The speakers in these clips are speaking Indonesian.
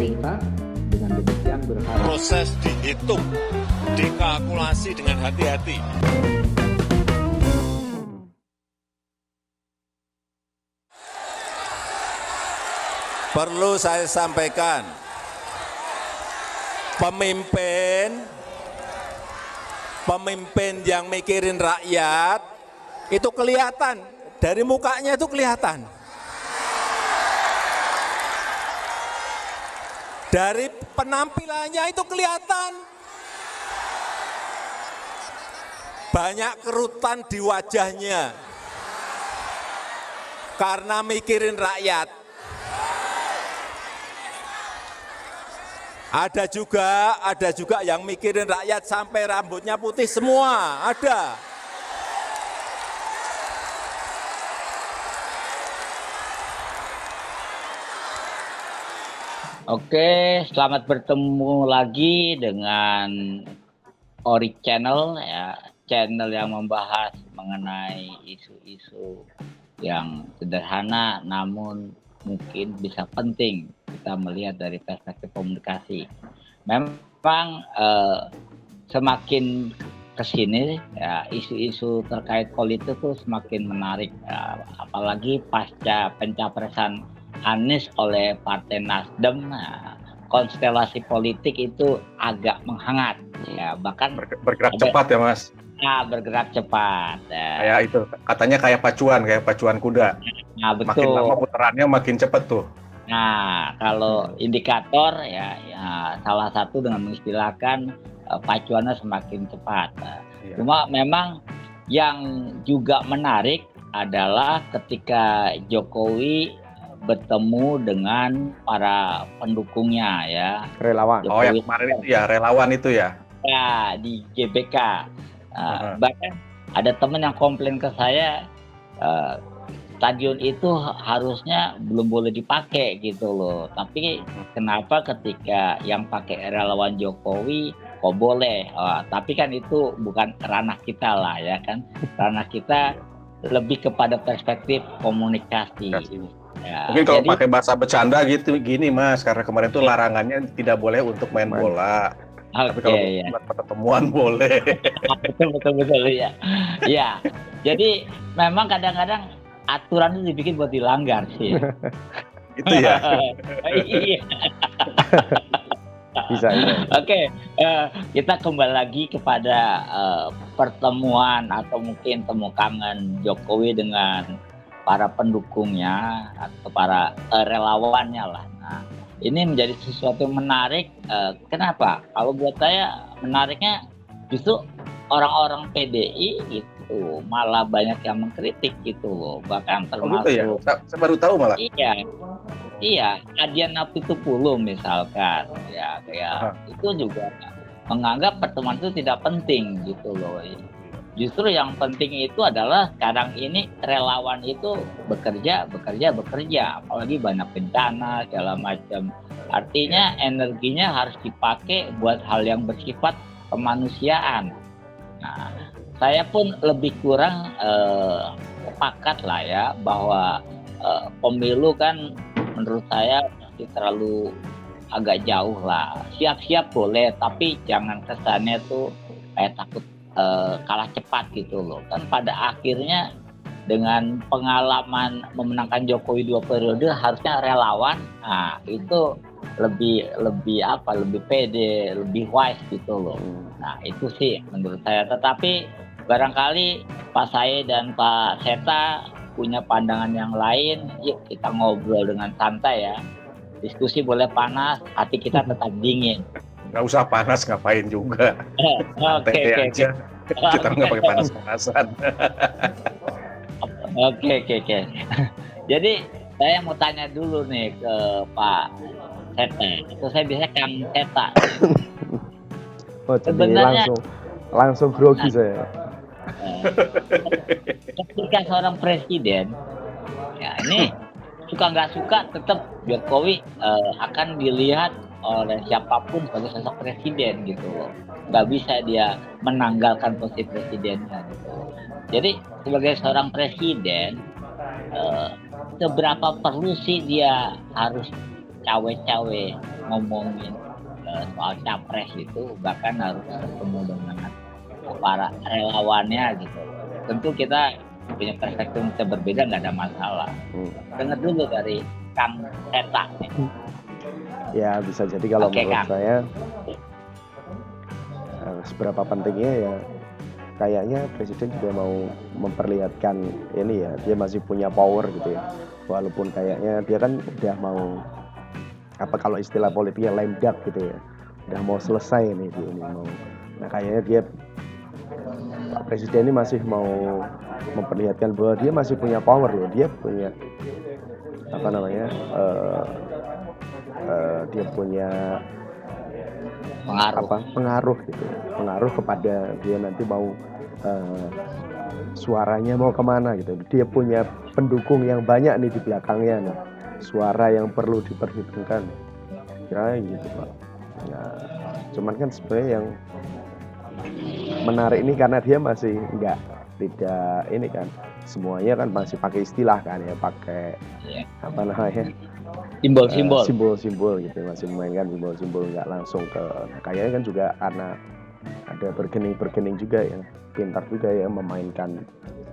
pemerintah. Dengan demikian berharap proses dihitung, dikalkulasi dengan hati-hati. Perlu saya sampaikan, pemimpin yang mikirin rakyat itu kelihatan, dari mukanya itu kelihatan. Dari penampilannya itu kelihatan. Banyak kerutan di wajahnya karena mikirin rakyat. Ada juga yang mikirin rakyat sampai rambutnya putih semua, ada. Oke, selamat bertemu lagi dengan Ori Channel, ya, channel yang membahas mengenai isu-isu yang sederhana namun mungkin bisa penting kita melihat dari perspektif komunikasi. Memang semakin kesini ya, isu-isu terkait politik itu semakin menarik, ya, apalagi pasca pencapresan Anies oleh Partai Nasdem. Nah, konstelasi politik itu agak menghangat, ya, bahkan bergerak cepat ya Mas. Bergerak cepat. Kayak itu katanya kayak pacuan kuda. Nah, betul. Makin lama putarannya makin cepat tuh. Nah, kalau indikator ya salah satu dengan mengistilahkan pacuannya semakin cepat. Iya. Cuma memang yang juga menarik adalah ketika Jokowi bertemu dengan para pendukungnya, ya. relawan. Oh, yang kemarin itu ya, relawan itu ya. Ya, di GBK. Bahkan ada teman yang komplain ke saya, stadion itu harusnya belum boleh dipakai gitu loh. Tapi kenapa ketika yang pakai relawan Jokowi kok boleh? Tapi kan itu bukan ranah kita lah, ya kan. Ranah kita lebih kepada perspektif komunikasi. Ya, mungkin kalau pakai bahasa bercanda gitu gini Mas, karena kemarin itu larangannya tidak boleh untuk main bola. Tapi kalau buat pertemuan boleh. Betul ya. Ya, jadi memang kadang-kadang aturan itu dibikin buat dilanggar sih. Gitu ya. Iya. Bisa. Oke, kita kembali lagi kepada pertemuan atau mungkin temu kangen Jokowi dengan para pendukungnya atau para relawannya lah. Nah, ini menjadi sesuatu yang menarik. Kenapa? Kalau buat saya menariknya justru orang-orang PDI gitu malah banyak yang mengkritik gitu loh. Bahkan termasuk ya? Saya baru tahu malah. Iya, Adian Apitupulu misalkan, ya kayak itu juga menganggap pertemuan itu tidak penting gitu loh. Justru yang penting itu adalah sekarang ini relawan itu bekerja, apalagi banyak bencana segala macam. Artinya energinya harus dipakai buat hal yang bersifat kemanusiaan. Nah, saya pun lebih kurang sepakat lah ya bahwa pemilu kan menurut saya masih terlalu agak jauh lah. Siap-siap boleh, tapi jangan kesannya tuh kayak takut kalah cepat gitu loh. Kan pada akhirnya dengan pengalaman memenangkan Jokowi 2 periode harusnya relawan, nah itu lebih pede, lebih wise gitu loh. Nah itu sih menurut saya. Tetapi barangkali Pak Sae dan Pak Seta punya pandangan yang lain. Yuk kita ngobrol dengan santai ya. Diskusi boleh panas, hati kita tetap dingin. Nggak usah panas, ngapain juga. Oke. Aja. Kita nggak pakai panas-panasan. Oke. Jadi saya mau tanya dulu nih ke Pak Seta. Itu saya biasanya Kang Seta. Oh, jadi Sebenarnya langsung grogi saya. Ketika seorang presiden, ya ini suka nggak suka tetap Jokowi akan dilihat oleh siapapun sebagai sosok presiden gitu loh. Nggak bisa dia menanggalkan posisi presidennya gitu. Jadi sebagai seorang presiden, seberapa perlu sih dia harus cawe-cawe ngomongin soal capres itu bahkan harus ketemu dengan para relawannya gitu. Tentu kita punya perspektif yang berbeda, nggak ada masalah. Dengar dulu dari Kang Eta. Ya bisa jadi kalau menurut Kang. saya seberapa pentingnya ya kayaknya presiden juga mau memperlihatkan ini ya, dia masih punya power gitu ya, walaupun kayaknya dia kan udah mau apa kalau istilah politiknya lame duck gitu ya, udah mau selesai nih dia ini mau. Nah kayaknya dia Pak Presiden ini masih mau memperlihatkan bahwa dia masih punya power loh, dia punya apa namanya dia punya pengaruh gitu, pengaruh kepada dia nanti mau suaranya mau kemana gitu. Dia punya pendukung yang banyak nih di belakangnya nih, suara yang perlu diperhitungkan kira gitu Pak. Nah, cuman kan sebenarnya yang menarik ini karena dia masih tidak ini kan, semuanya kan masih pakai istilah kan ya, pakai apa namanya simbol-simbol gitu, masih memainkan simbol-simbol, nggak langsung ke kayaknya kan juga karena ada bergening juga yang pintar juga ya memainkan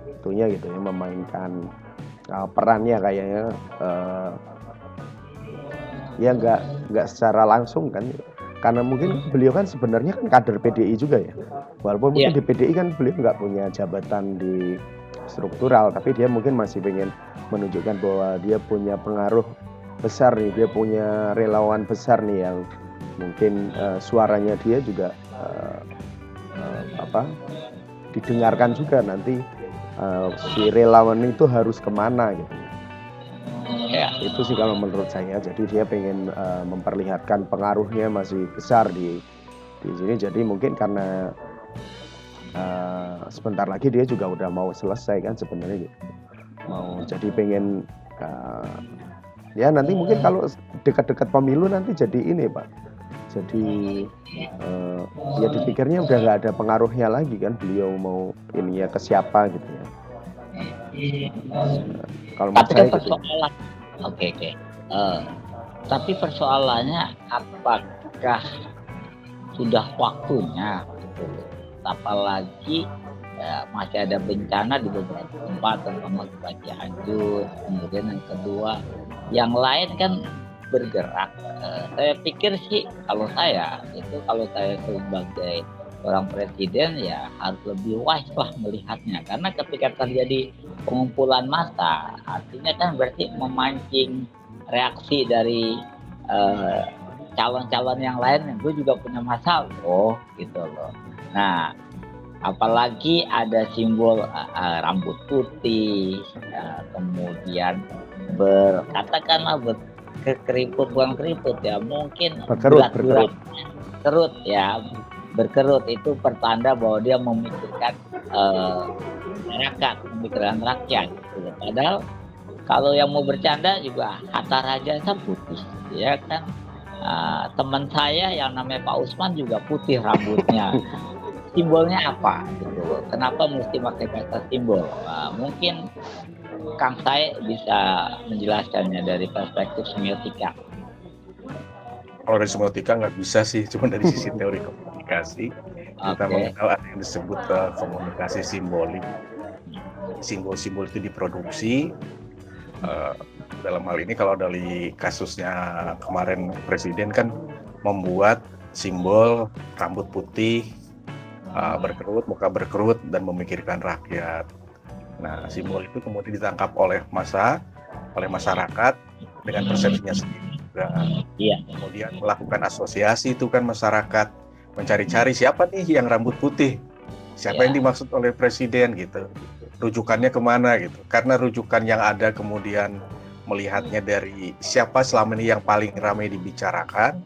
itunya gitu ya, memainkan perannya kayaknya ya nggak secara langsung kan, karena mungkin beliau kan sebenarnya kan kader PDI juga ya, walaupun mungkin di PDI kan beliau nggak punya jabatan di struktural, tapi dia mungkin masih pengen menunjukkan bahwa dia punya pengaruh besar nih, dia punya relawan besar nih yang mungkin suaranya dia juga didengarkan juga nanti si relawan itu harus kemana gitu. Ya, itu sih kalau menurut saya. Jadi dia pengen memperlihatkan pengaruhnya masih besar di sini. Jadi mungkin karena sebentar lagi dia juga udah mau selesai kan sebenarnya gitu. Mau jadi pengen ya nanti mungkin kalau dekat-dekat pemilu nanti jadi ini Pak. Jadi ya dipikirnya udah nggak ada pengaruhnya lagi kan, beliau mau ininya ke siapa gitu ya. Kalau menurut saya gitu. Oke. Tapi persoalannya apakah sudah waktunya gitu. Apalagi masih ada bencana di beberapa tempat, terutama di Cianjur. Kemudian yang kedua, yang lain kan bergerak. Saya pikir sih kalau saya sebagai orang presiden ya harus lebih wise lah melihatnya, karena ketika terjadi pengumpulan massa artinya kan berarti memancing reaksi dari calon-calon yang lain yang gue juga punya masalah gitu loh. Nah apalagi ada simbol rambut putih, kemudian katakanlah berkeriput, bukan keriput ya, mungkin berkerut ya, berkerut itu pertanda bahwa dia memikirkan rakyat gitu. Padahal kalau yang mau bercanda juga Hatta Rajasa putih ya kan. Teman saya yang namanya Pak Usman juga putih rambutnya. Simbolnya apa gitu? Kenapa mesti pakai kata simbol? Mungkin Kang Sai bisa menjelaskannya dari perspektif semiotika. Kalau dari semiotika nggak bisa sih, cuma dari sisi teori komunikasi kita mengenal ada yang disebut komunikasi simbolik. Simbol-simbol itu diproduksi. Dalam hal ini kalau dari kasusnya kemarin presiden kan membuat simbol rambut putih, berkerut, muka berkerut dan memikirkan rakyat. Nah, simbol itu kemudian ditangkap oleh masyarakat dengan persepsinya sendiri juga. Kemudian melakukan asosiasi itu kan masyarakat mencari-cari siapa nih yang rambut putih, siapa yang dimaksud oleh presiden gitu. Rujukannya kemana gitu. Karena rujukan yang ada kemudian melihatnya dari siapa selama ini yang paling ramai dibicarakan,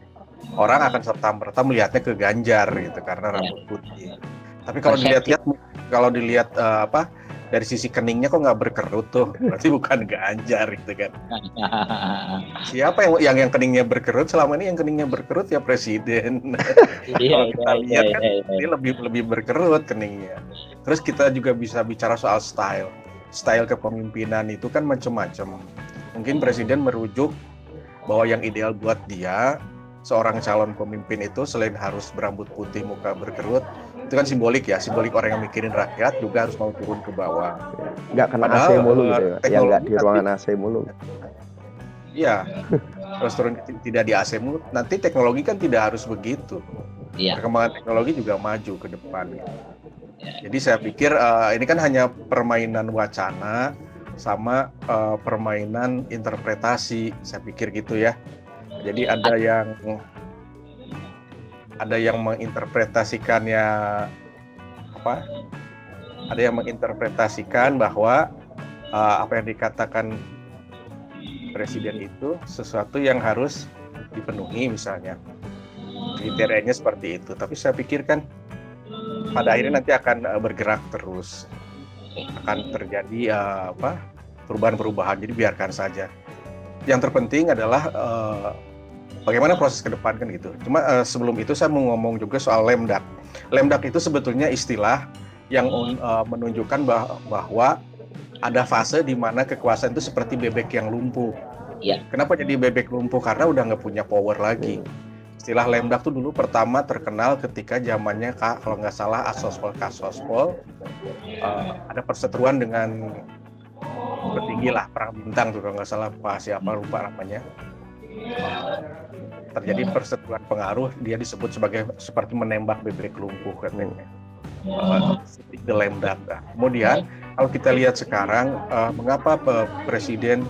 orang akan serta-merta melihatnya ke Ganjar gitu karena rambut putih. Tapi kalau dilihat dari sisi keningnya kok nggak berkerut tuh, berarti bukan Ganjar gitu kan. Siapa yang keningnya berkerut? Selama ini yang keningnya berkerut ya presiden. Kalau kita lihat kan dia lebih berkerut keningnya. Terus kita juga bisa bicara soal style kepemimpinan itu kan macam-macam. Mungkin presiden merujuk bahwa yang ideal buat dia seorang calon pemimpin itu selain harus berambut putih, muka berkerut, itu kan simbolik ya, simbolik orang yang mikirin rakyat juga harus mau turun ke bawah. Nggak kena AC Padahal mulu gitu ya, yang nggak teknologi di ruangan AC mulu. Iya, terus turun tidak di AC mulu. Nanti teknologi kan tidak harus begitu. Iya. Perkembangan teknologi juga maju ke depan. Ya. Jadi saya pikir ini kan hanya permainan wacana sama permainan interpretasi. Saya pikir gitu ya. Jadi ada yang menginterpretasikannya apa? Ada yang menginterpretasikan bahwa apa yang dikatakan presiden itu sesuatu yang harus dipenuhi misalnya. Kriterianya seperti itu. Tapi saya pikir kan pada akhirnya nanti akan bergerak terus. Akan terjadi perubahan-perubahan. Jadi biarkan saja. Yang terpenting adalah bagaimana proses ke depan kan gitu. Cuma sebelum itu saya mau ngomong juga soal lemdak. Lemdak itu sebetulnya istilah yang menunjukkan bahwa ada fase di mana kekuasaan itu seperti bebek yang lumpuh. Ya. Kenapa jadi bebek lumpuh? Karena udah nggak punya power lagi. Istilah lemdak tuh dulu pertama terkenal ketika zamannya kalau nggak salah Kasospol ada perseteruan dengan petinggi lah perang bintang tuh kalau nggak salah siapa lupa namanya. Terjadi perseteruan pengaruh, dia disebut seperti menembak bebek lumpuh katanya. The lemdak. Kemudian kalau kita lihat sekarang mengapa Presiden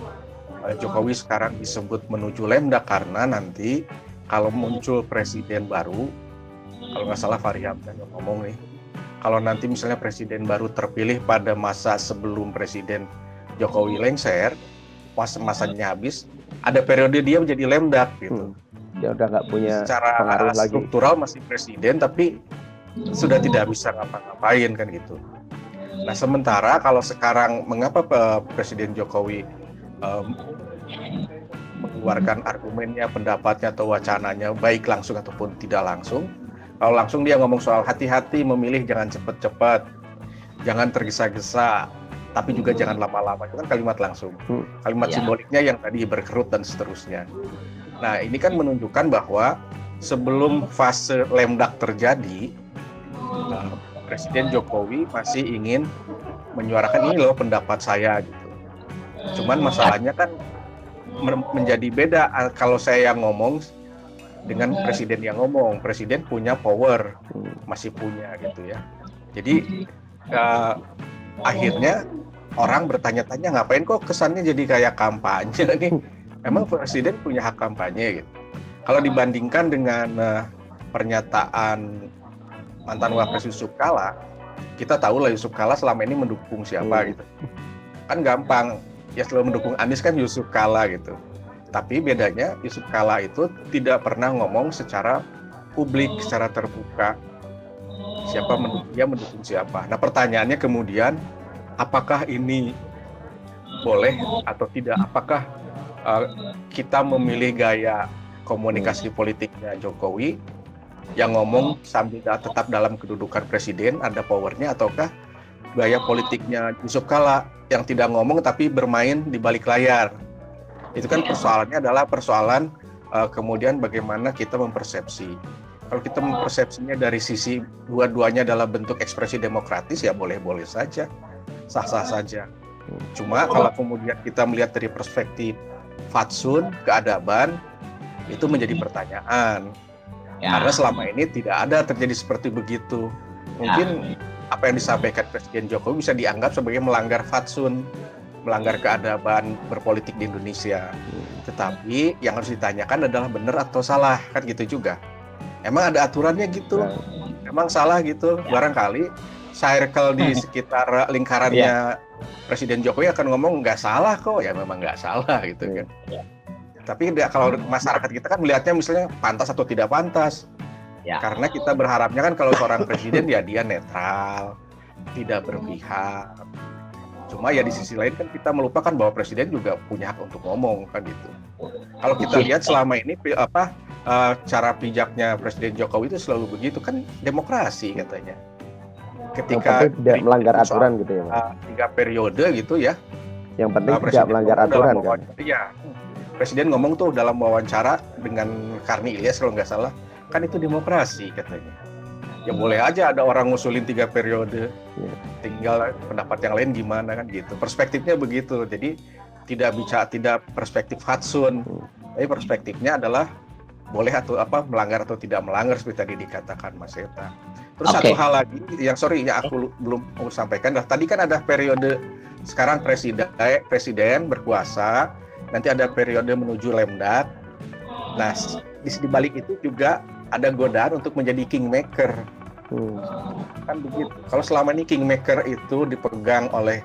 Jokowi sekarang disebut menuju lemdak, karena nanti kalau muncul presiden baru, kalau nggak salah Fahri Hamzah yang ngomong nih, kalau nanti misalnya presiden baru terpilih pada masa sebelum Presiden Jokowi lengser, masanya habis, ada periode dia menjadi lemdak gitu. Dia udah nggak punya secara pengaruh lagi. Struktural masih presiden, tapi sudah tidak bisa ngapa-ngapain kan gitu. Nah sementara kalau sekarang mengapa Presiden Jokowi mengeluarkan argumennya, pendapatnya atau wacananya baik langsung ataupun tidak langsung. Kalau langsung dia ngomong soal hati-hati memilih, jangan cepat-cepat, jangan tergesa-gesa, tapi juga jangan lama-lama. Itu kan kalimat langsung. Kalimat simboliknya yang tadi berkerut dan seterusnya. Nah ini kan menunjukkan bahwa sebelum fase lemdak terjadi, Presiden Jokowi masih ingin menyuarakan ini loh pendapat saya gitu. Cuman masalahnya kan menjadi beda kalau saya yang ngomong dengan presiden yang ngomong. Presiden punya power, masih punya gitu ya. Jadi akhirnya orang bertanya-tanya, ngapain kok kesannya jadi kayak kampanye nih? Emang presiden punya hak kampanye gitu. Kalau dibandingkan dengan pernyataan mantan Wapres Yusuf Kalla, kita tahu lah Yusuf Kalla selama ini mendukung siapa gitu. Kan gampang. Ya selalu mendukung Anies kan Yusuf Kalla gitu. Tapi bedanya Yusuf Kalla itu tidak pernah ngomong secara publik, secara terbuka dia mendukung siapa. Nah pertanyaannya kemudian, apakah ini boleh atau tidak? Apakah kita memilih gaya komunikasi politiknya Jokowi yang ngomong sambil tetap dalam kedudukan presiden, ada powernya, ataukah gaya politiknya Yusuf Kalla yang tidak ngomong tapi bermain di balik layar? Itu kan persoalannya adalah persoalan kemudian bagaimana kita mempersepsi. Kalau kita mempersepsinya dari sisi dua-duanya adalah bentuk ekspresi demokratis, ya boleh-boleh saja, sah-sah saja. Cuma kalau kemudian kita melihat dari perspektif fatsun, keadaban, itu menjadi pertanyaan. Karena selama ini tidak ada terjadi seperti begitu. Mungkin apa yang disampaikan Presiden Jokowi bisa dianggap sebagai melanggar fatsun, melanggar keadaban berpolitik di Indonesia. Tetapi yang harus ditanyakan adalah benar atau salah, kan gitu juga. Emang ada aturannya gitu? Emang salah gitu? Barangkali circle di sekitar lingkarannya Presiden Jokowi akan ngomong nggak salah kok, ya memang nggak salah gitu kan. Tapi kalau masyarakat kita kan melihatnya misalnya pantas atau tidak pantas. Karena kita berharapnya kan kalau seorang presiden ya dia netral, tidak berpihak. Cuma ya di sisi lain kan kita melupakan bahwa presiden juga punya hak untuk ngomong kan gitu. Kalau kita lihat selama ini cara pijaknya Presiden Jokowi itu selalu begitu kan, demokrasi katanya. Ketika tidak melanggar aturan gitu ya, Pak. 3 periode gitu ya, Yang penting tidak Presiden melanggar ngomong dalam aturan kan. wawancara, iya. Presiden ngomong tuh dalam wawancara dengan Karni Ilyas kalau nggak salah, kan itu demokrasi katanya. Ya boleh aja ada orang ngusulin 3 periode, tinggal pendapat yang lain gimana kan gitu. Perspektifnya begitu. Jadi tidak perspektif Hudson, tapi perspektifnya adalah boleh atau melanggar atau tidak melanggar seperti tadi dikatakan Mas Eta. Terus satu hal lagi yang aku belum mau sampaikan, tadi kan ada periode sekarang presiden berkuasa, nanti ada periode menuju Lemdak. Nah, di balik itu juga ada godaan untuk menjadi kingmaker. Kan begitu. Kalau selama ini kingmaker itu dipegang oleh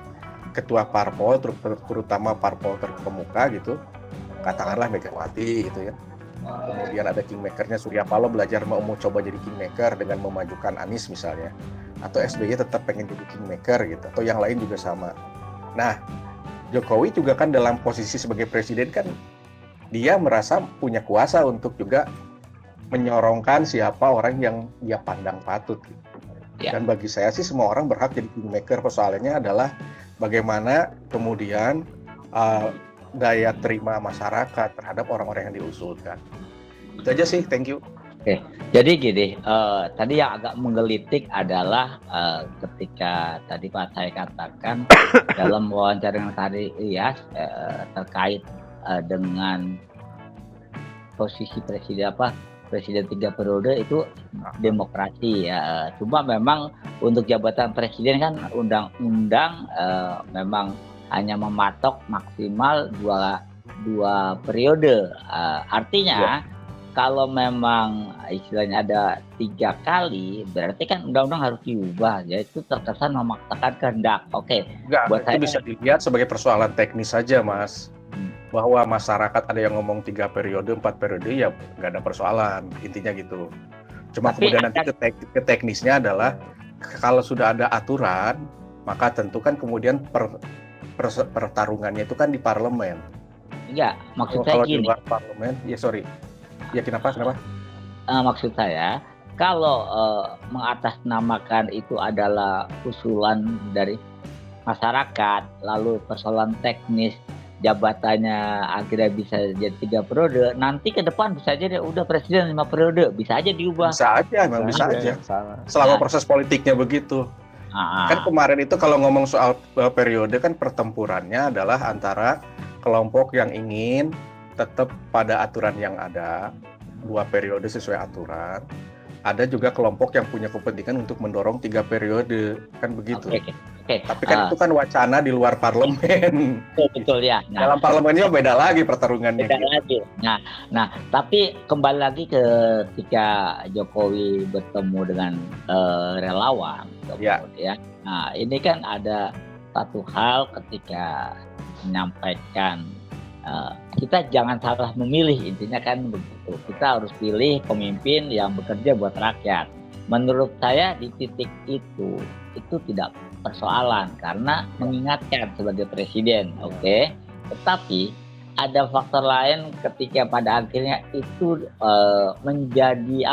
ketua parpol, terutama parpol terkemuka gitu, katakanlah Megawati gitu ya. Kemudian ada kingmakernya Surya Paloh belajar mau coba jadi kingmaker dengan memajukan Anies misalnya, atau SBY tetap pengen jadi kingmaker gitu, atau yang lain juga sama. Nah, Jokowi juga kan dalam posisi sebagai presiden kan dia merasa punya kuasa untuk juga menyorongkan siapa orang yang dia pandang patut. Dan bagi saya sih semua orang berhak jadi kingmaker. Persoalannya adalah bagaimana kemudian daya terima masyarakat terhadap orang-orang yang diusulkan. Itu aja sih, thank you. Oke, jadi gini, tadi yang agak menggelitik adalah ketika tadi Pak saya katakan dalam wawancara yang tadi Ilyas terkait dengan posisi presiden 3 periode itu demokrasi ya. Cuma memang untuk jabatan presiden kan undang-undang memang hanya mematok maksimal dua periode. Artinya kalau memang istilahnya ada 3 kali, berarti kan undang-undang harus diubah. Ya itu terkesan memaksakan kehendak. Oke. Enggak, itu bisa dilihat sebagai persoalan teknis saja, Mas. Bahwa masyarakat ada yang ngomong 3 periode, 4 periode, ya nggak ada persoalan. Intinya gitu. Cuma tapi kemudian nanti ke teknisnya adalah kalau sudah ada aturan, maka tentu kan kemudian pertarungannya itu kan di parlemen. Enggak, maksud saya kalau gini. Kalau di luar parlemen, ya sorry. Ya kenapa? Maksud saya, kalau mengatasnamakan itu adalah usulan dari masyarakat, lalu persoalan teknis jabatannya akhirnya bisa jadi 3 periode, nanti ke depan bisa aja udah presiden 5 periode, bisa aja diubah. Bisa aja, memang bisa aja. Selama proses politiknya begitu. Kan kemarin itu kalau ngomong soal periode kan pertempurannya adalah antara kelompok yang ingin tetap pada aturan yang ada, 2 periode sesuai aturan. Ada juga kelompok yang punya kepentingan untuk mendorong 3 periode, kan begitu. Okay. Tapi kan itu kan wacana di luar parlemen. Betul ya. Nah, dalam parlemennya beda lagi pertarungannya. Beda lagi. Nah, tapi kembali lagi ketika Jokowi bertemu dengan relawan, kemudian, nah ini kan ada satu hal ketika menyampaikan kita jangan salah memilih, intinya kan begitu. Kita harus pilih pemimpin yang bekerja buat rakyat. Menurut saya di titik itu tidak persoalan karena mengingatkan sebagai presiden, oke. Tetapi ada faktor lain ketika pada akhirnya itu menjadi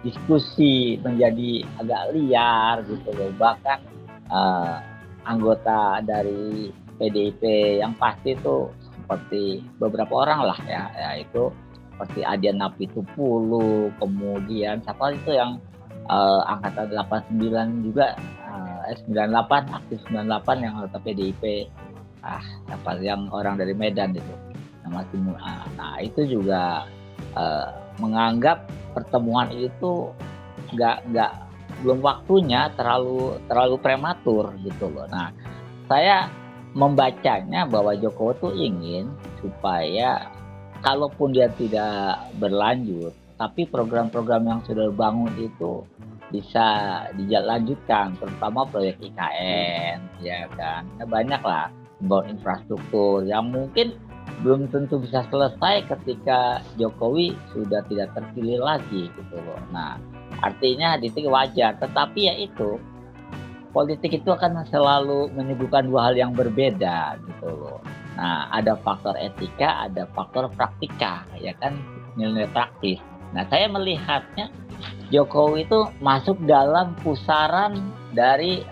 diskusi menjadi agak liar gitu loh. Bahkan anggota dari PDIP yang pasti itu seperti beberapa orang lah ya itu seperti Adian Apitupulu, kemudian siapa itu yang angkatan 89 juga 98 aktif 98 yang anggota PDIP siapa yang orang dari Medan itu nama Timur. Nah itu juga menganggap pertemuan itu belum waktunya, terlalu prematur gitu loh. Nah saya membacanya bahwa Jokowi tuh ingin supaya kalaupun dia tidak berlanjut, tapi program-program yang sudah dibangun itu bisa dilanjutkan, terutama proyek IKN, ya kan. Banyak lah membangun infrastruktur yang mungkin belum tentu bisa selesai ketika Jokowi sudah tidak terpilih lagi gitu loh. Nah, artinya itu wajar, tetapi ya itu politik itu akan selalu menyuguhkan 2 hal yang berbeda gitu loh. Nah, ada faktor etika, ada faktor praktika, ya kan, nilai praktis. Nah, saya melihatnya Jokowi itu masuk dalam pusaran dari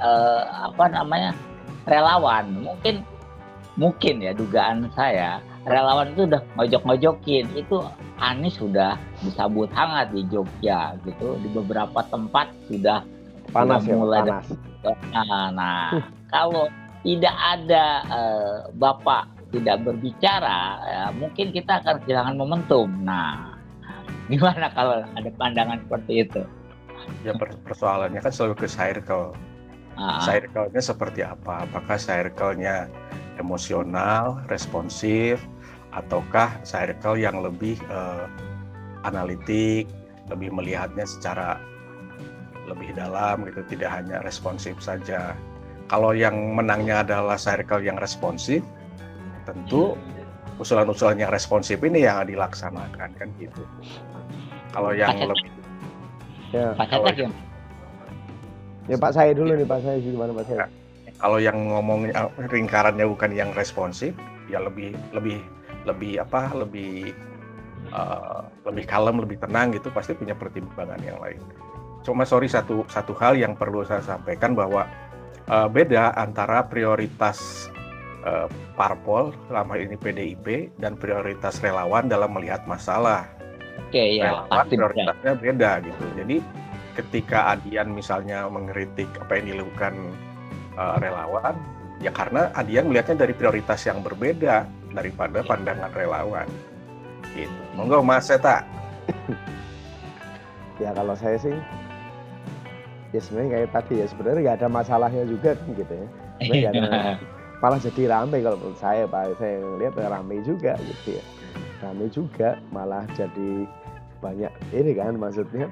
relawan. Mungkin mungkin ya dugaan saya relawan itu udah ngojok-ngojokin itu Anies sudah disambut hangat di Jogja gitu, di beberapa tempat sudah Panas ya, mulai panas. Nah, kalau tidak ada Bapak tidak berbicara, ya, mungkin kita akan kehilangan momentum. Nah, gimana kalau ada pandangan seperti itu? Ya persoalannya kan selalu ke circle. Circle-nya seperti apa? Apakah circle-nya emosional, responsif, ataukah circle yang lebih analitik, lebih melihatnya secara lebih dalam gitu, tidak hanya responsif saja. Kalau yang menangnya adalah circle yang responsif, tentu usulan-usulan yang responsif ini yang dilaksanakan kan gitu. Kalau yang lebih Pak Ceta gimana? Ya Pak saya dulu nih, Pak saya gimana Pak saya? Kalau yang ngomongin lingkarannya bukan yang responsif, ya lebih kalem, lebih tenang gitu, pasti punya pertimbangan yang lain. Cuma satu hal yang perlu saya sampaikan bahwa beda antara prioritas parpol, dalam hal ini PDIP, dan prioritas relawan dalam melihat masalah. Oke, ya, Relawan pasti prioritasnya beda gitu. Jadi ketika Adian misalnya mengkritik apa yang dilakukan relawan, ya karena Adian melihatnya dari prioritas yang berbeda daripada pandangan relawan. Gitu. Monggo Mas Seta. Ya kalau saya sih, ya sebenarnya kayak tadi ya, sebenarnya nggak ada masalahnya juga kan gitu ya. Sebenarnya nggak ada, malah jadi ramai kalau menurut saya Pak. Saya lihat ramai juga gitu ya. Ramai juga, malah jadi banyak ini kan, maksudnya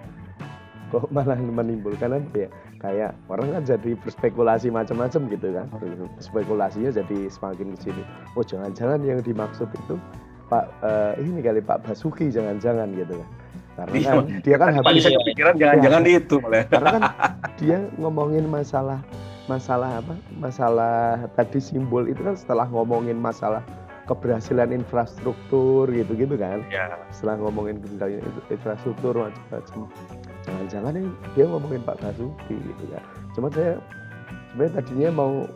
kok malah menimbulkan apa ya, kayak orang kan jadi berspekulasi macam-macam gitu kan. Spekulasinya jadi semakin ke sini. Oh jangan-jangan yang dimaksud itu Pak ini kali Pak Basuki, jangan-jangan gitu kan. Karena kan dia kan habis saya kepikiran jangan-jangan itu malah. Karena kan dia ngomongin masalah apa? Masalah tadi simbol itu kan setelah ngomongin masalah keberhasilan infrastruktur gitu-gitu kan. Ya. Setelah ngomongin infrastruktur macam-macam. Jangan-jangan dia ngomongin Pak Basuki gitu kan. Cuma saya sebenarnya tadinya mau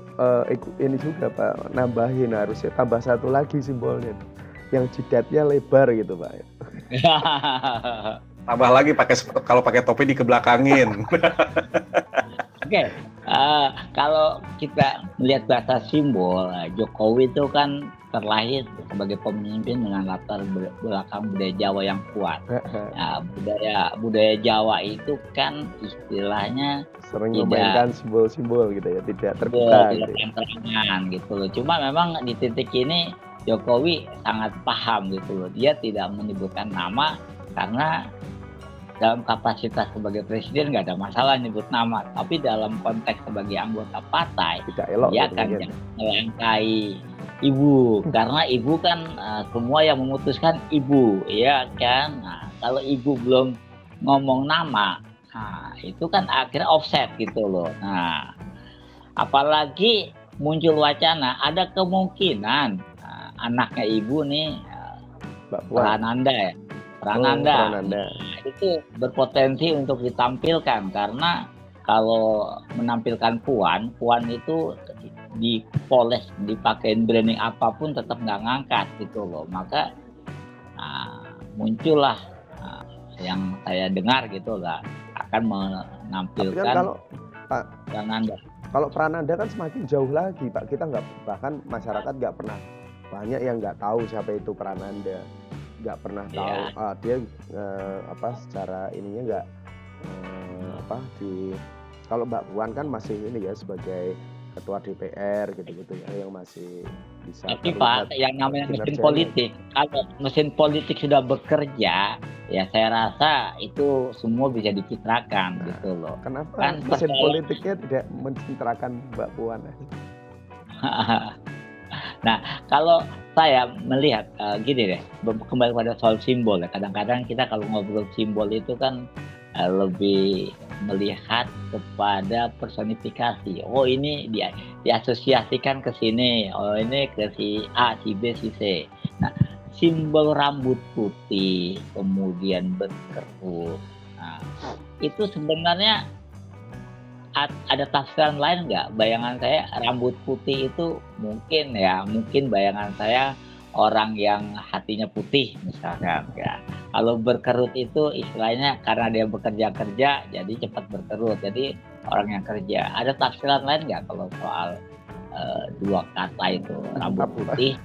ini juga Pak, nambahin, harusnya tambah satu lagi simbolnya yang jidatnya lebar gitu Pak. Tambah lagi kalau pakai topi dikebelakangin. Oke, kalau kita melihat bahasa simbol, Jokowi itu kan terlahir sebagai pemimpin dengan latar belakang budaya Jawa yang kuat. Nah, budaya Jawa itu kan istilahnya sering memainkan simbol-simbol gitu ya, tidak terbuka gitu. Terang-terangan gitu loh. Cuma memang di titik ini Jokowi sangat paham gitu loh. Dia tidak menyebutkan nama karena dalam kapasitas sebagai presiden nggak ada masalah nyebut nama. Tapi dalam konteks sebagai anggota partai, dia akan melangkai ibu. Karena ibu kan semua yang memutuskan ibu, ya kan. Nah, kalau ibu belum ngomong nama, nah, itu kan akhirnya offset gitu loh. Nah, apalagi muncul wacana ada kemungkinan anaknya ibu nih Prananda ya. Prananda. Itu berpotensi untuk ditampilkan karena kalau menampilkan Puan itu dipoles, dipakein branding apapun tetap nggak ngangkat gitu loh. Maka muncullah yang saya dengar gitu lah akan menampilkan kalau Pak Prananda. Kalau Prananda kan semakin jauh lagi Pak, kita nggak, bahkan masyarakat nggak pernah, banyak yang nggak tahu siapa itu Prananda, nggak pernah tahu dia secara ininya nggak kalau Mbak Puan kan masih ini ya sebagai ketua DPR gitu-gitu ya, yang masih bisa. Tapi Pak, yang namanya mesin politik, kalau mesin politik sudah bekerja, ya saya rasa itu semua bisa dicitrakan gitu loh. Kenapa kan mesin politiknya tidak mencitrakan Mbak Puan? Nah, kalau saya melihat gini deh, kembali pada soal simbol ya. Kadang-kadang kita kalau ngobrol simbol itu kan lebih melihat kepada personifikasi. Oh ini diasosiasikan ke sini. Oh ini ke si A, si B, si C. Nah, simbol rambut putih, kemudian berkerut. Nah, itu sebenarnya ada tafsiran lain nggak? Bayangan saya rambut putih itu mungkin bayangan saya orang yang hatinya putih misalkan ya. Kalau berkerut itu istilahnya karena dia bekerja jadi cepat berkerut. Jadi orang yang kerja. Ada tafsiran lain nggak kalau soal dua kata itu rambut putih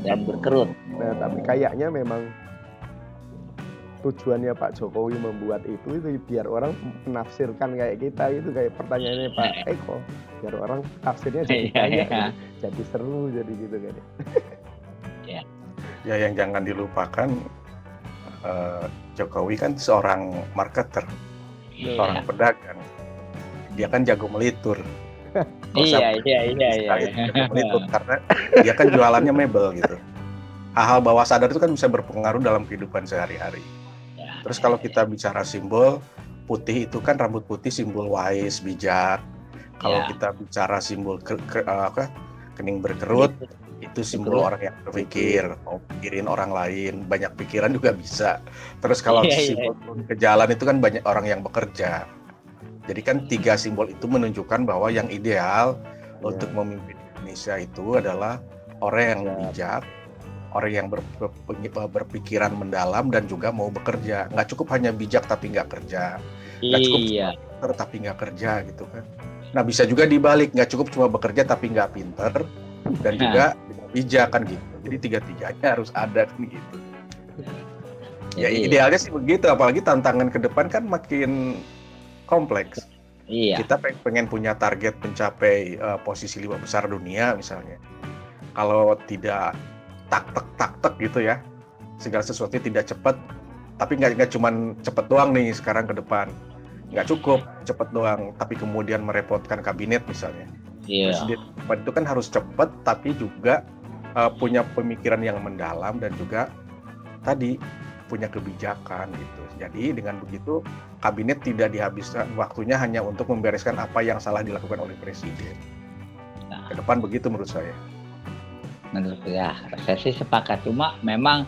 dan berkerut? Nah, tapi kayaknya memang tujuannya Pak Jokowi membuat itu biar orang menafsirkan kayak kita, itu kayak pertanyaannya Pak Eko, biar orang tafsirnya jadi banyak, jadi seru, jadi gitu kan ya. Ya, yang jangan dilupakan, Jokowi kan seorang marketer, seorang pedagang. Dia kan jago melitur. Iya. Jago melitur karena dia kan jualannya mebel gitu. Hal-hal bawah sadar itu kan bisa berpengaruh dalam kehidupan sehari-hari. Terus kalau kita bicara simbol, putih itu kan rambut putih simbol wise, bijak. Kalau kita bicara simbol kening berkerut, itu simbol orang yang berpikir, mau pikirin orang lain, banyak pikiran juga bisa. Terus kalau simbol ke jalan itu kan banyak orang yang bekerja. Jadi kan 3 simbol itu menunjukkan bahwa yang ideal untuk memimpin Indonesia itu adalah orang yang bijak, orang yang berpikiran mendalam dan juga mau bekerja. Nggak cukup hanya bijak tapi nggak kerja. Nggak cukup pinter tapi nggak kerja gitu kan. Nah bisa juga dibalik, nggak cukup cuma bekerja tapi nggak pinter dan juga bijak kan gitu. Jadi 3-3-nya harus ada kan gitu. Ya idealnya sih begitu, apalagi tantangan ke depan kan makin kompleks. Kita pengen punya target mencapai posisi 5 besar dunia misalnya. Kalau tidak tak gitu ya, segala sesuatu tidak cepat, tapi nggak cuma cepat doang nih sekarang ke depan, nggak cukup cepat doang, tapi kemudian merepotkan kabinet misalnya. Presiden itu kan harus cepat, tapi juga punya pemikiran yang mendalam dan juga tadi punya kebijakan gitu. Jadi dengan begitu kabinet tidak dihabiskan waktunya hanya untuk membereskan apa yang salah dilakukan oleh presiden. Ke depan begitu menurut saya. Menurut saya sih sepakat, cuma memang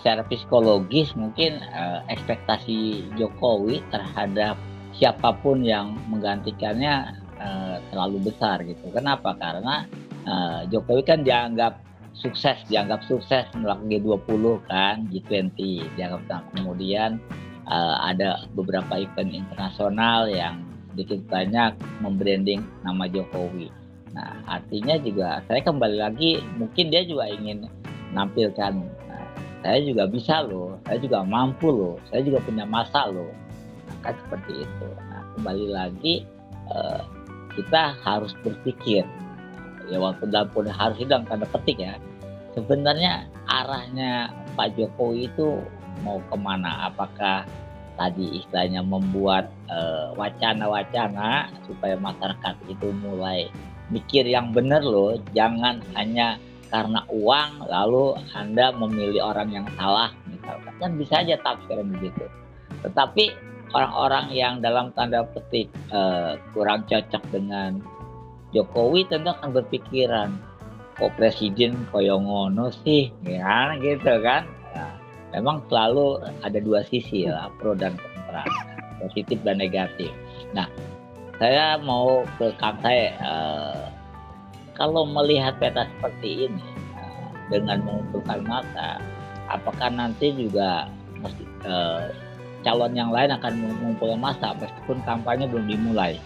secara psikologis mungkin ekspektasi Jokowi terhadap siapapun yang menggantikannya terlalu besar gitu. Kenapa? Karena Jokowi kan dianggap sukses melakukan G20 kan, G20 dianggap. Kemudian ada beberapa event internasional yang sedikit banyak membranding nama Jokowi. Nah, artinya juga saya kembali lagi, mungkin dia juga ingin menampilkan, saya juga bisa loh, saya juga mampu loh, saya juga punya masa loh. Nah, kan seperti itu. Nah, kembali lagi kita harus berpikir, ya walaupun harus dalam tanda petik ya, sebenarnya arahnya Pak Jokowi itu mau kemana? Apakah tadi istilahnya membuat wacana-wacana supaya masyarakat itu mulai mikir yang benar loh, jangan hanya karena uang lalu Anda memilih orang yang salah misalkan, kan bisa aja tafsiran begitu. Tetapi orang-orang yang dalam tanda petik kurang cocok dengan Jokowi tentu akan berpikiran, kok presiden koyo ngono sih, ya gitu kan. Nah, memang selalu ada dua sisi lah, pro dan kontra, positif dan negatif. Nah, saya mau ke Kang Sae, kalau melihat peta seperti ini dengan mengumpulkan massa, apakah nanti juga calon yang lain akan mengumpulkan massa meskipun kampanye belum dimulai?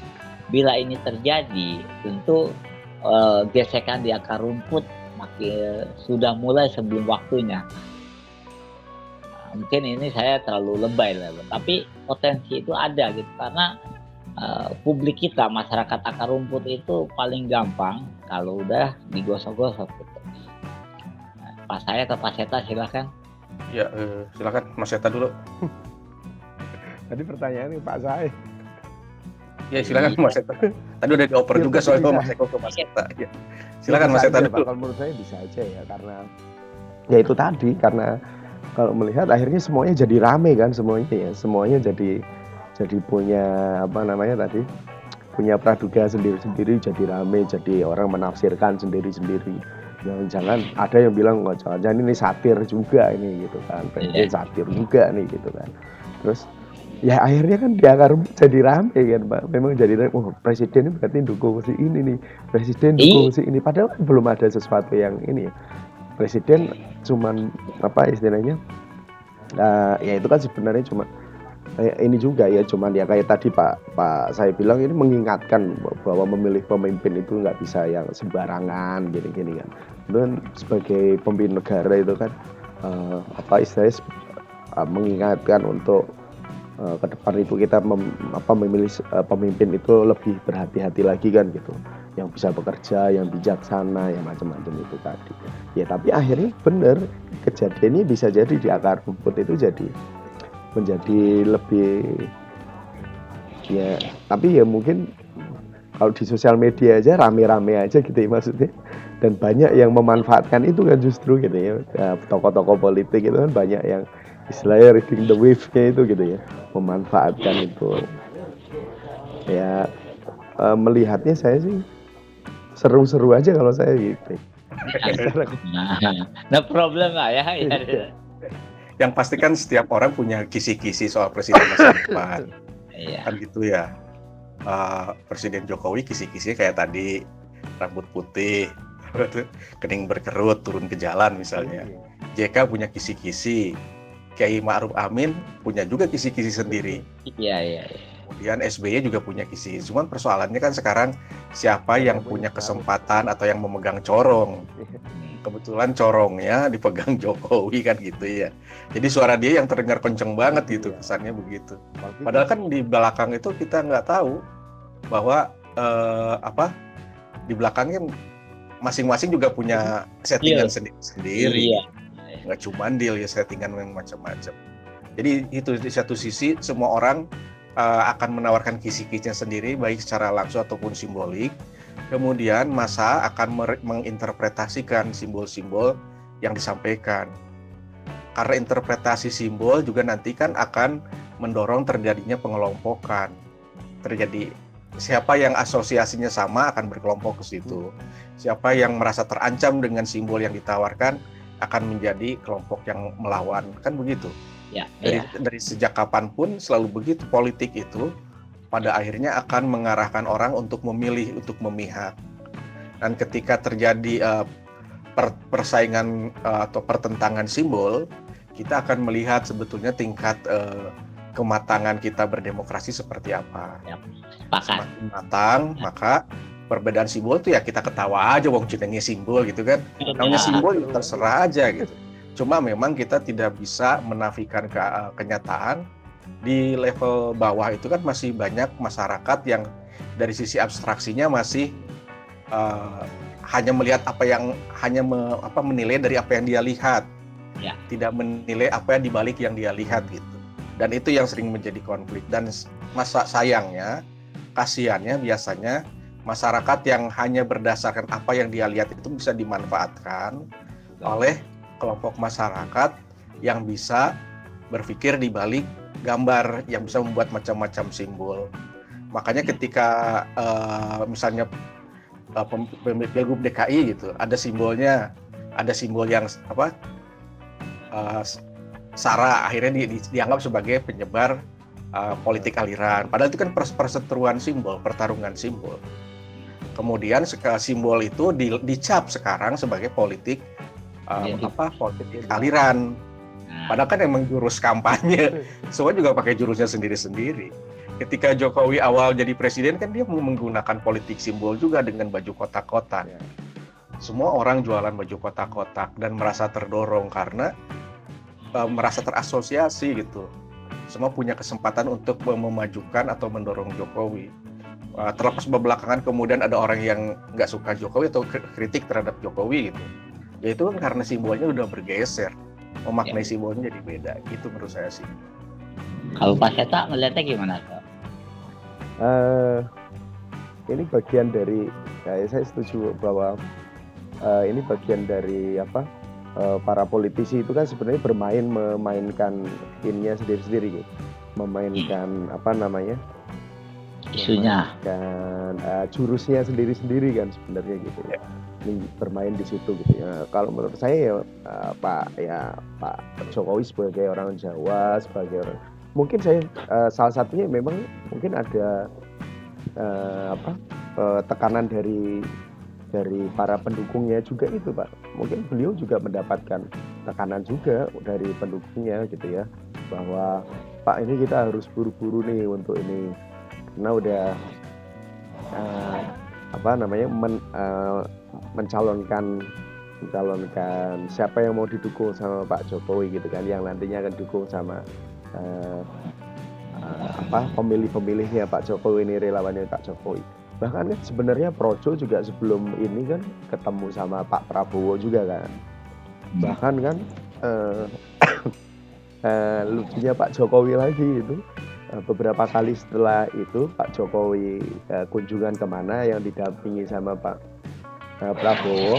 Bila ini terjadi, tentu gesekan di akar rumput sudah mulai sebelum waktunya. Mungkin ini saya terlalu lebay lah, tapi potensi itu ada gitu, karena publik kita, masyarakat akar rumput itu paling gampang kalau udah digosok-gosok gitu. Pak saya atau Pak Seta silakan. Ya, silakan Mas Seta dulu. Tadi pertanyaannya Pak saya. Ya silakan Mas Seta. Tadi udah dioper juga soalnya Mas Eko ke Mas Seta. Ya. Silakan Mas Seta dulu. Kalau menurut saya bisa aja ya, karena ya itu tadi, karena kalau melihat akhirnya semuanya jadi rame kan, semuanya jadi punya punya praduga sendiri-sendiri, jadi rame, jadi orang menafsirkan sendiri-sendiri. Jangan ada yang bilang jangan ini satir juga ini gitu kan, presiden satir juga nih gitu kan. Terus Ya akhirnya kan di akar rumput jadi rame kan Pak, memang jadi rame, oh presiden ini berarti dukung si ini nih, presiden dukung si ini, padahal kan belum ada sesuatu yang ini ya. Presiden cuman apa istilahnya, ya itu kan sebenarnya cuma ini juga ya, cuman ya kayak tadi Pak saya bilang ini mengingatkan bahwa memilih pemimpin itu nggak bisa yang sembarangan gini-gini kan. Itu kan sebagai pemimpin negara itu kan apa istilahnya mengingatkan untuk ke depan itu kita memilih pemimpin itu lebih berhati-hati lagi kan gitu, yang bisa bekerja, yang bijaksana, yang macam-macam itu tadi. Ya tapi akhirnya benar kejadiannya bisa jadi di akar rumput itu jadi menjadi lebih ya, tapi ya mungkin kalau di sosial media aja rame-rame aja gitu ya maksudnya, dan banyak yang memanfaatkan itu kan justru gitu ya, tokoh-tokoh politik itu kan banyak yang istilahnya reading the wave-nya itu gitu ya, memanfaatkan itu ya. Melihatnya saya sih seru-seru aja kalau saya gitu. No problem lah ya. Yang pasti kan setiap orang punya kisi-kisi soal presiden masa depan. Kan gitu ya. Presiden Jokowi kisi-kisinya kayak tadi, rambut putih, kening berkerut, turun ke jalan misalnya. JK punya kisi-kisi, Kiai Ma'ruf Amin punya juga kisi-kisi sendiri. Iya. Kemudian SBY juga punya kisi. Cuman persoalannya kan sekarang siapa yang punya kesempatan atau yang memegang corong. Kebetulan corongnya dipegang Jokowi kan gitu ya. Jadi suara dia yang terdengar kenceng banget gitu, kesannya begitu. Padahal kan di belakang itu kita nggak tahu bahwa di belakangnya masing-masing juga punya settingan sendiri. Nggak cuma deal ya, settingan yang macam-macam. Jadi itu di satu sisi semua orang akan menawarkan kisi-kisinya sendiri, baik secara langsung ataupun simbolik. Kemudian massa akan menginterpretasikan simbol-simbol yang disampaikan. Karena interpretasi simbol juga nanti kan akan mendorong terjadinya pengelompokan. Terjadi siapa yang asosiasinya sama akan berkelompok ke situ. Siapa yang merasa terancam dengan simbol yang ditawarkan akan menjadi kelompok yang melawan. Kan begitu. Dari sejak kapanpun selalu begitu, politik itu pada akhirnya akan mengarahkan orang untuk memilih, untuk memihak. Dan ketika terjadi persaingan atau pertentangan simbol, kita akan melihat sebetulnya tingkat kematangan kita berdemokrasi seperti apa. Semakin matang, maka perbedaan simbol itu ya kita ketawa aja, wong jenenge simbol gitu kan. Namanya simbol ya terserah aja gitu. Cuma memang kita tidak bisa menafikan kenyataan. Di level bawah itu kan masih banyak masyarakat yang dari sisi abstraksinya masih hanya melihat menilai dari apa yang dia lihat, tidak menilai apa yang dibalik yang dia lihat gitu. Dan itu yang sering menjadi konflik. Dan sayangnya, kasihannya biasanya masyarakat yang hanya berdasarkan apa yang dia lihat itu bisa dimanfaatkan oleh kelompok masyarakat yang bisa berpikir di balik gambar, yang bisa membuat macam-macam simbol. Makanya ketika misalnya Pilgub DKI gitu, ada simbolnya, ada simbol yang SARA, akhirnya dianggap sebagai penyebar politik aliran. Padahal itu kan perseteruan simbol, pertarungan simbol. Kemudian simbol itu dicap sekarang sebagai politik politik aliran. Padahal kan emang jurus kampanye, semua juga pakai jurusnya sendiri-sendiri. Ketika Jokowi awal jadi presiden kan dia menggunakan politik simbol juga dengan baju kotak-kotak. Semua orang jualan baju kotak-kotak dan merasa terdorong karena merasa terasosiasi gitu. Semua punya kesempatan untuk memajukan atau mendorong Jokowi. Terlepas belakangan kemudian ada orang yang nggak suka Jokowi atau kritik terhadap Jokowi gitu. Ya itu kan karena simbolnya udah bergeser. Memaknai simbolnya jadi beda, itu menurut saya sih. Kalau Pak Seta ngeliatnya gimana Pak? Ini bagian dari, saya setuju bahwa ini bagian dari para politisi itu kan sebenarnya memainkan innya sendiri-sendiri gitu, memainkan isunya, dan jurusnya sendiri-sendiri kan sebenarnya gitu ya. Ini bermain di situ gitu ya. Kalau menurut saya Pak Jokowi sebagai orang Jawa, sebagai orang mungkin saya salah satunya memang mungkin ada tekanan dari para pendukungnya juga itu Pak. Mungkin beliau juga mendapatkan tekanan juga dari pendukungnya gitu ya, bahwa Pak ini kita harus buru-buru nih untuk ini, karena udah mencalonkan siapa yang mau didukung sama Pak Jokowi gitu kan, yang nantinya akan didukung sama pemilih-pemilihnya Pak Jokowi ini, relawannya Pak Jokowi. Bahkan kan sebenarnya Projo juga sebelum ini kan ketemu sama Pak Prabowo juga kan. Bahkan kan lucunya Pak Jokowi lagi itu, beberapa kali setelah itu Pak Jokowi kunjungan kemana yang didampingi sama Pak Prabowo,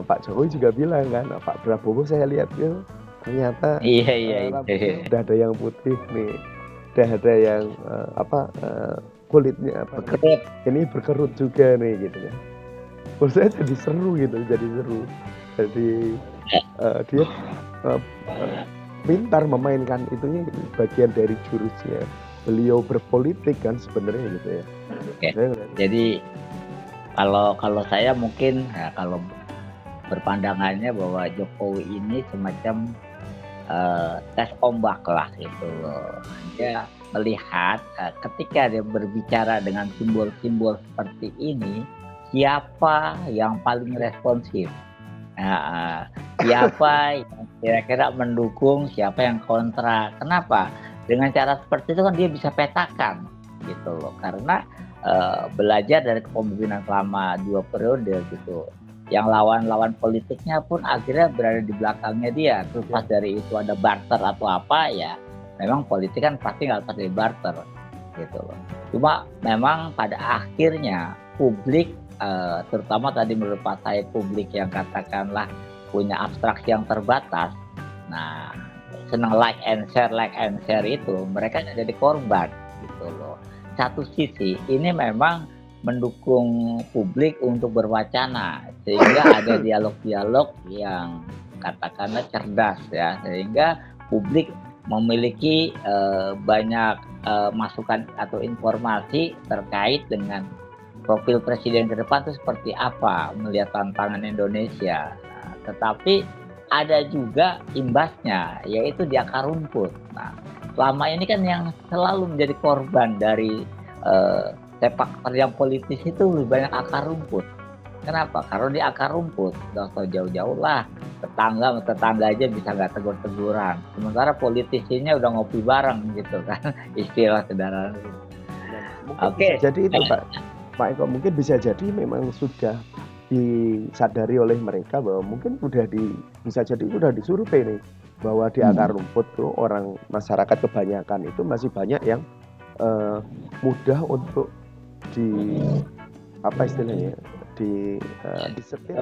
Pak Jokowi juga bilang kan, Pak Prabowo saya lihat ya ternyata rambutnya udah ada yang putih nih, udah ada yang kulitnya ini berkerut juga nih gitu kan. Menurut saya jadi seru gitu, jadi dia pintar memainkan itunya, bagian dari jurusnya beliau berpolitik kan sebenarnya gitu ya. Oke. Jadi kalau saya mungkin kalau berpandangannya bahwa Jokowi ini semacam tes ombak lah gitu loh. Dia melihat ketika dia berbicara dengan simbol-simbol seperti ini, siapa yang paling responsif, siapa yang kira-kira mendukung, siapa yang kontra. Kenapa? Dengan cara seperti itu kan dia bisa petakan gitu loh, karena belajar dari kepemimpinan selama 2 periode gitu, yang lawan-lawan politiknya pun akhirnya berada di belakangnya dia. Terlepas dari itu ada barter atau apa ya, memang politik kan pasti nggak terjadi barter gitu loh. Cuma memang pada akhirnya publik, terutama tadi menurut Pak Said, publik yang katakanlah punya abstraksi yang terbatas, nah senang like and share itu, mereka jadi korban gitu loh. Satu sisi ini memang mendukung publik untuk berwacana, sehingga ada dialog-dialog yang katakanlah cerdas ya, sehingga publik memiliki banyak masukan atau informasi terkait dengan profil presiden ke depan itu seperti apa, melihat tantangan Indonesia. Nah, tetapi ada juga imbasnya, yaitu di akar rumput. Nah, selama ini kan yang selalu menjadi korban dari sepak terjang politis itu lebih banyak akar rumput. Kenapa? Karena di akar rumput, nggak usah jauh-jauh lah, tetangga aja bisa nggak tegur-teguran. Sementara politisinya udah ngopi bareng gitu kan, istilah sederhana. Oke. Jadi itu Pak Eko, mungkin bisa jadi memang sudah disadari oleh mereka bahwa mungkin bisa jadi itu udah disurvei nih, bahwa di akar rumput tuh orang masyarakat kebanyakan itu masih banyak yang mudah untuk disetir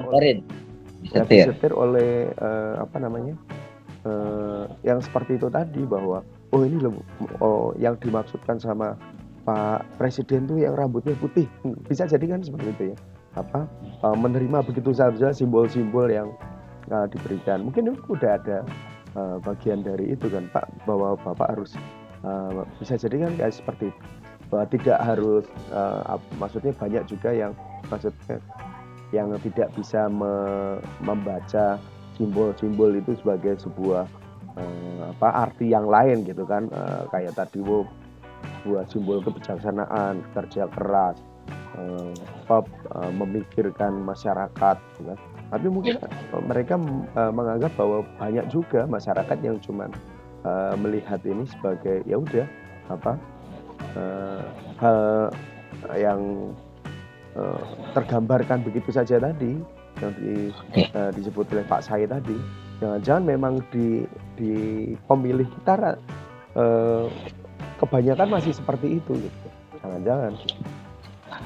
oleh yang seperti itu tadi, bahwa yang dimaksudkan sama Pak Presiden tuh yang rambutnya putih, bisa jadi kan seperti itu ya, menerima begitu saja simbol-simbol yang diberikan. Mungkin itu udah ada bagian dari itu kan Pak, bahwa Bapak harus bisa jadi kan kayak seperti itu, bahwa tidak harus maksudnya banyak juga yang tidak bisa membaca simbol-simbol itu sebagai sebuah arti yang lain gitu kan, kayak tadi sebuah simbol kebijaksanaan, kerja keras, memikirkan masyarakat gitu kan. Tapi mungkin mereka menganggap bahwa banyak juga masyarakat yang cuman melihat ini sebagai ya udah hal yang tergambarkan begitu saja tadi yang disebut oleh Pak Said tadi. Jangan-jangan memang di pemilih kita kebanyakan masih seperti itu gitu. Jangan-jangan.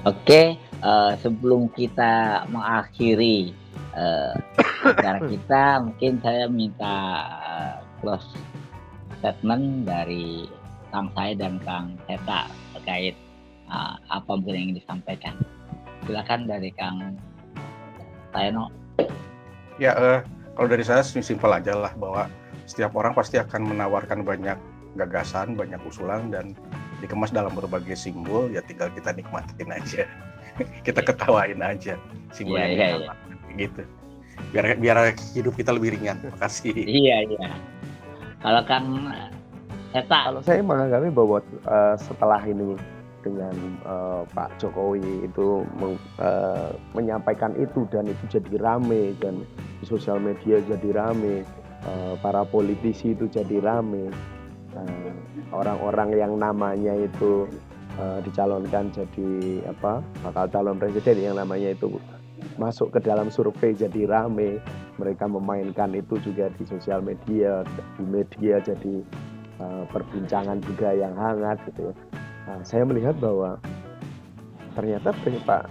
Oke, sebelum kita mengakhiri acara kita, mungkin saya minta close statement dari Kang Said dan Kang Seta terkait apa mungkin yang ingin disampaikan. Silakan dari Kang Taeno. Ya, kalau dari saya simpel aja lah, bahwa setiap orang pasti akan menawarkan banyak gagasan, banyak usulan dan dikemas dalam berbagai simbol, ya tinggal kita nikmatin aja. Kita ketawain aja simbolnya apa gitu. Biar hidup kita lebih ringan. Makasih. Iya. Kalau Kalau saya menganggapnya bahwa setelah ini dengan Pak Jokowi itu menyampaikan itu dan itu jadi rame dan di sosial media jadi rame, para politisi itu jadi rame, orang-orang yang namanya itu dicalonkan jadi bakal calon presiden yang namanya itu masuk ke dalam survei jadi rame, mereka memainkan itu juga di sosial media, di media jadi perbincangan juga yang hangat gitu ya. Saya melihat bahwa ternyata Pak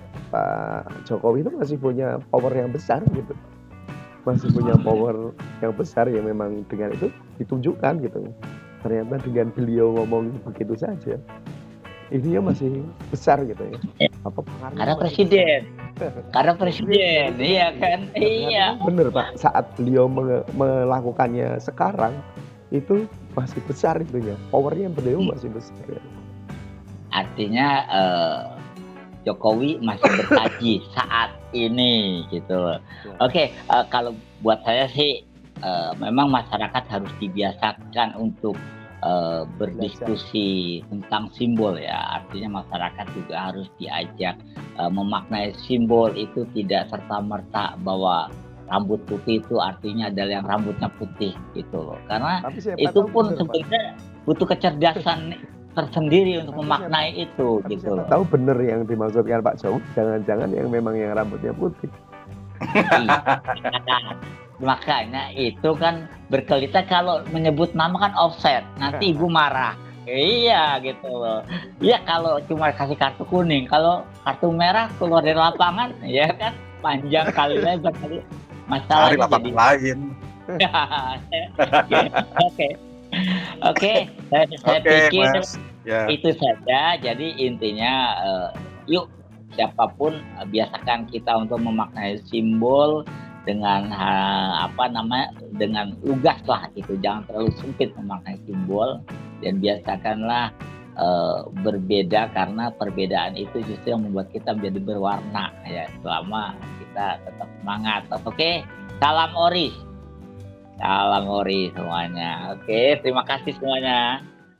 Jokowi itu masih punya power yang besar gitu, masih punya power yang besar yang memang dengan itu ditunjukkan gitu. Ternyata dengan beliau ngomong begitu saja, ininya masih besar gitu ya. Karena presiden, iya kan? Iya. Bener Pak, saat beliau melakukannya sekarang itu masih besar itunya, powernya beliau masih besar ya. Artinya Jokowi masih berkaji saat ini gitu. Oke, kalau buat saya sih memang masyarakat harus dibiasakan untuk berdiskusi tentang simbol ya. Artinya masyarakat juga harus diajak memaknai simbol itu tidak serta-merta bahwa rambut putih itu artinya adalah yang rambutnya putih gitu loh. Karena itu pun sebenarnya butuh kecerdasan tersendiri untuk memaknai itu gitu loh. Tahu bener yang dimaksudkan Pak Jokowi, jangan-jangan yang memang yang rambutnya putih. Makanya itu kan berkelita kalau menyebut nama kan offset, nanti ibu marah. Iya gitu loh. Iya kalau cuma kasih kartu kuning, kalau kartu merah keluar dari lapangan ya kan panjang kali lebar kali masalahnya cari lapangan lain. Oke, saya pikir Ya. itu saja. Jadi intinya yuk siapapun biasakan kita untuk memaknai simbol dengan dengan lugas lah gitu, jangan terlalu sempit memaknai simbol dan biasakanlah berbeda karena perbedaan itu justru yang membuat kita menjadi berwarna ya selama kita tetap semangat. Oke, salam ori semuanya. Oke, terima kasih semuanya.